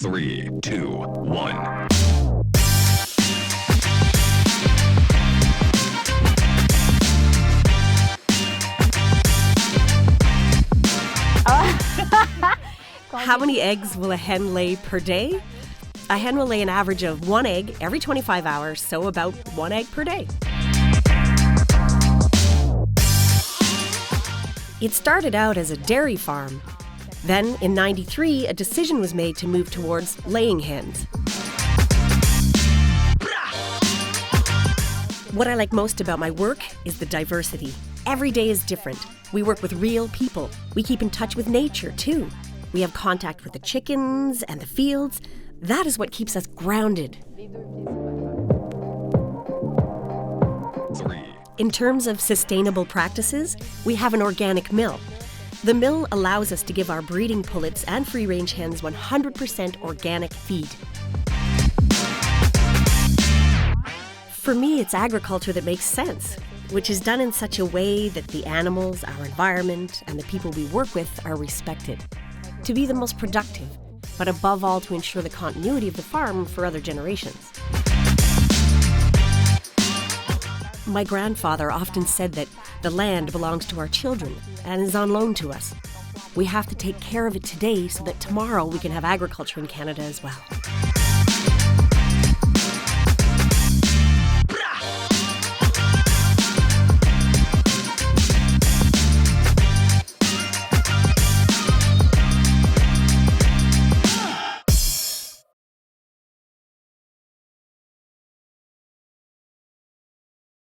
3, 2, 1. How many eggs will a hen lay per day? A hen will lay an average of 1 egg every 25 hours, so about 1 egg per day. It started out as a dairy farm. Then, in '93, a decision was made to move towards laying hens. What I like most about my work is the diversity. Every day is different. We work with real people. We keep in touch with nature, too. We have contact with the chickens and the fields. That is what keeps us grounded. 3. In terms of sustainable practices, we have an organic mill. The mill allows us to give our breeding pullets and free-range hens 100% organic feed. For me, it's agriculture that makes sense, which is done in such a way that the animals, our environment, and the people we work with are respected. To be the most productive, but above all to ensure the continuity of the farm for other generations. My grandfather often said that the land belongs to our children and is on loan to us. We have to take care of it today so that tomorrow we can have agriculture in Canada as well.